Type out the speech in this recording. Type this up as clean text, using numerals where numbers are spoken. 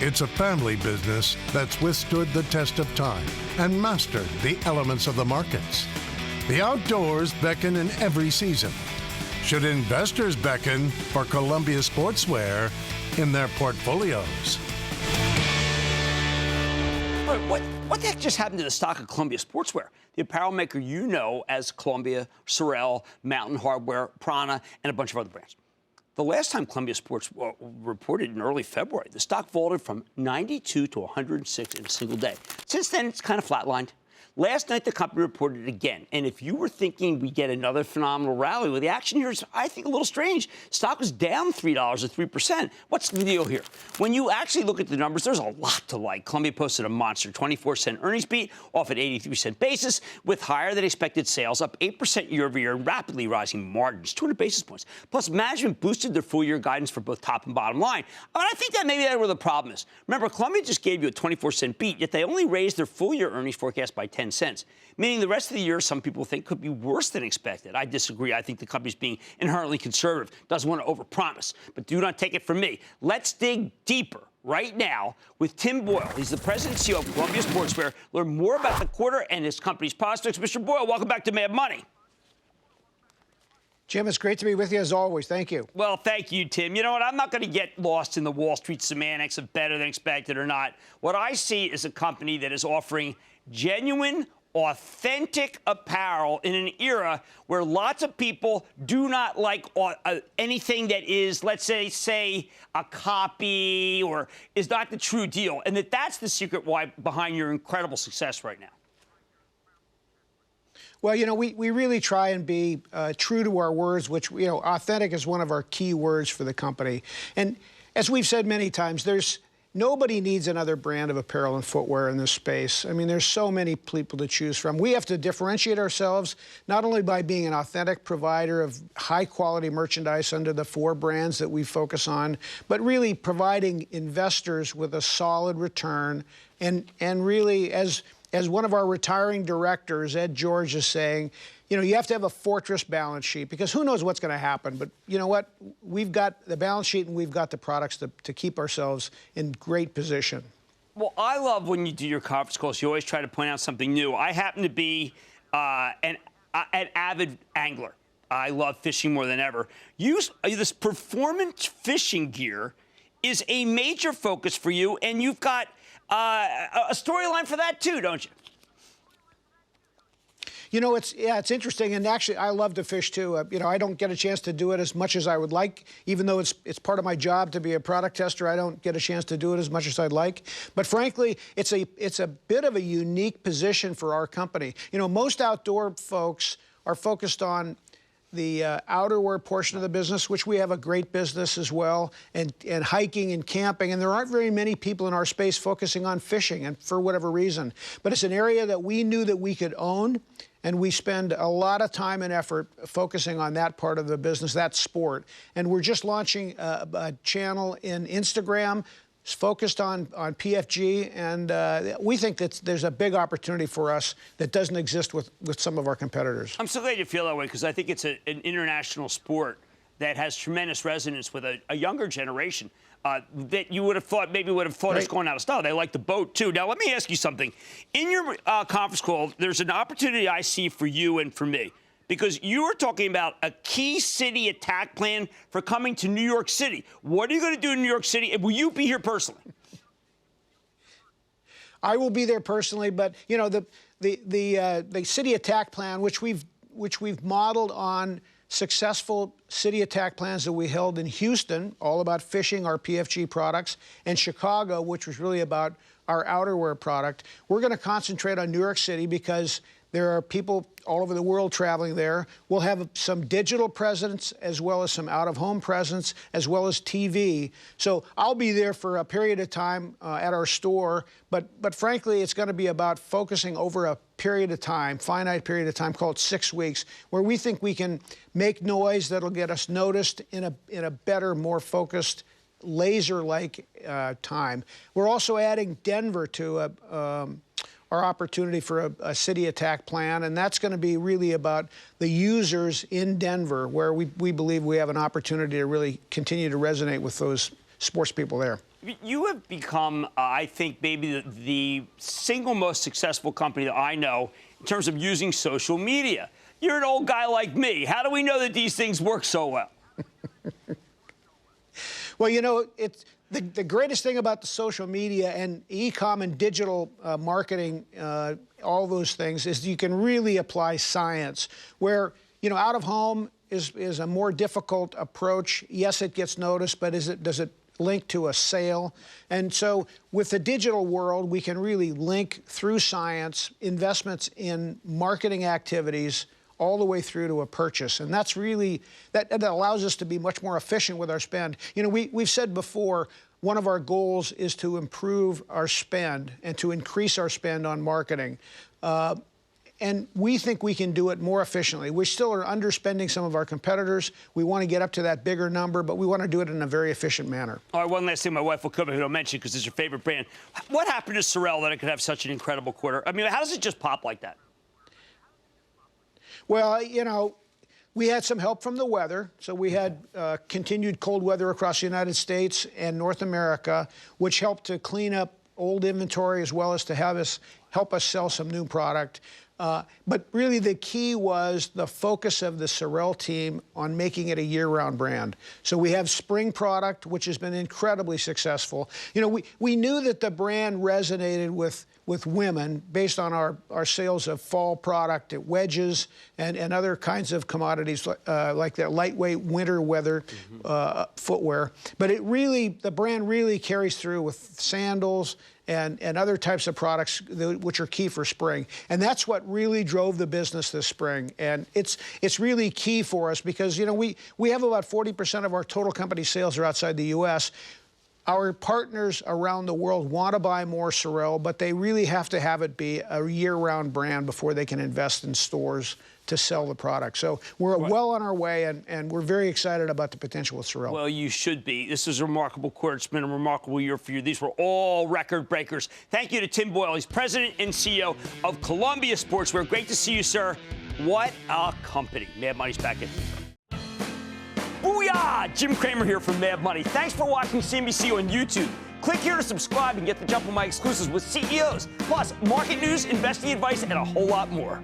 It's a family business that's withstood the test of time and mastered the elements of the markets. The outdoors beckon in every season. Should investors beckon for Columbia Sportswear in their portfolios? What the heck just happened to the stock of Columbia Sportswear? The apparel maker you know as Columbia, Sorel, Mountain Hardwear, Prana, and a bunch of other brands. The last time Columbia Sports reported in early February, the stock vaulted from 92 to 106 in a single day. Since then, it's kind of flatlined. Last night, the company reported it again. And if you were thinking we get another phenomenal rally, well, the action here is, I think, a little strange. Stock was down $3 or 3%. What's the deal here? When you actually look at the numbers, there's a lot to like. Columbia posted a monster 24-cent earnings beat off an 83-cent basis with higher than expected sales, up 8% year over year, and rapidly rising margins, 200 basis points. Plus, management boosted their full-year guidance for both top and bottom line. And I think that maybe that's where the problem is. Remember, Columbia just gave you a 24-cent beat, yet they only raised their full-year earnings forecast by 10 cents, meaning the rest of the year, some people think, could be worse than expected. I disagree. I think the company's being inherently conservative, doesn't want to overpromise. But do not take it from me. Let's dig deeper right now with Tim Boyle. He's the president and CEO of Columbia Sportswear. Learn more about the quarter and his company's prospects. Mr. Boyle, welcome back to Mad Money. Jim, it's great to be with you as always. Thank you. Well, thank you, Tim. You know what? I'm not going to get lost in the Wall Street semantics of better than expected or not. What I see is a company that is offering genuine, authentic apparel in an era where lots of people do not like anything that is, let's say a copy or is not the true deal. And that's the secret why behind your incredible success right now. Well, you know, we really try and be true to our words, which, you know, authentic is one of our key words for the company. And as we've said many times, nobody needs another brand of apparel and footwear in this space. I mean, there's so many people to choose from. We have to differentiate ourselves not only by being an authentic provider of high-quality merchandise under the 4 brands that we focus on, but really providing investors with a solid return. And really, as one of our retiring directors, Ed George, is saying, you know, you have to have a fortress balance sheet because who knows what's going to happen. But you know what? We've got the balance sheet and we've got the products to keep ourselves in great position. Well, I love when you do your conference calls. You always try to point out something new. I happen to be an avid angler. I love fishing more than ever. This performance fishing gear is a major focus for you, and you've got a storyline for that, too, don't you? You know, it's interesting, and actually, I love to fish too. You know, I don't get a chance to do it as much as I would like, even though it's part of my job to be a product tester. I don't get a chance to do it as much as I'd like. But frankly, it's a bit of a unique position for our company. You know, most outdoor folks are focused on the outerwear portion of the business, which we have a great business as well, and hiking and camping. And there aren't very many people in our space focusing on fishing, and for whatever reason. But it's an area that we knew that we could own, and we spend a lot of time and effort focusing on that part of the business, that sport. And we're just launching a channel in Instagram focused on PFG, and we think that there's a big opportunity for us that doesn't exist with some of our competitors. I'm so glad you feel that way because I think it's an international sport that has tremendous resonance with a younger generation that you would have thought is going out of style. They like the boat, too. Now, let me ask you something. In your conference call, there's an opportunity I see for you and for me. Because you were talking about a key city attack plan for coming to New York City. What are you going to do in New York City? And will you be here personally? I will be there personally, but you know the city attack plan, which we've modeled on successful city attack plans that we held in Houston, all about fishing, our PFG products, and Chicago, which was really about our outerwear product. We're going to concentrate on New York City because there are people all over the world traveling there. We'll have some digital presence as well as some out-of-home presence as well as TV. So I'll be there for a period of time at our store. But frankly, it's going to be about focusing over a period of time, finite period of time, called 6 weeks, where we think we can make noise that'll get us noticed in a better, more focused, laser-like time. We're also adding Denver to our opportunity for a city attack plan, and that's going to be really about the users in Denver, where we believe we have an opportunity to really continue to resonate with those sports people there. You have become, I think, maybe the single most successful company that I know in terms of using social media. You're an old guy like me. How do we know that these things work so well? Well, you know, it's the greatest thing about the social media and e-com and digital marketing, all those things, is you can really apply science. Where, you know, out of home is a more difficult approach. Yes, it gets noticed, but does it link to a sale? And so with the digital world, we can really link through science investments in marketing activities all the way through to a purchase. And that's really, that allows us to be much more efficient with our spend. You know, we've said before, one of our goals is to improve our spend and to increase our spend on marketing. And we think we can do it more efficiently. We still are underspending some of our competitors. We want to get up to that bigger number, but we want to do it in a very efficient manner. All right, one last thing my wife will come here to mention because it's her favorite brand. What happened to Sorel that it could have such an incredible quarter? I mean, how does it just pop like that? Well, you know, we had some help from the weather. So we had continued cold weather across the United States and North America, which helped to clean up old inventory as well as to help us sell some new product. But really the key was the focus of the Sorel team on making it a year-round brand. So we have spring product, which has been incredibly successful. You know, we knew that the brand resonated with women based on our sales of fall product at wedges and other kinds of commodities like that lightweight winter weather footwear. But the brand really carries through with sandals and other types of products which are key for spring. And that's what really drove the business this spring. And it's really key for us because, you know, we have about 40% of our total company sales are outside the U.S. Our partners around the world want to buy more Sorel, but they really have to have it be a year-round brand before they can invest in stores to sell the product. So we're well on our way, and we're very excited about the potential with Sorel. Well, you should be. This is a remarkable quarter. It's been a remarkable year for you. These were all record breakers. Thank you to Tim Boyle. He's president and CEO of Columbia Sportswear. Great to see you, sir. What a company. Mad Money's back in. Booyah! Jim Cramer here from Mad Money. Thanks for watching CNBC on YouTube. Click here to subscribe and get the jump on my exclusives with CEOs, plus market news, investing advice, and a whole lot more.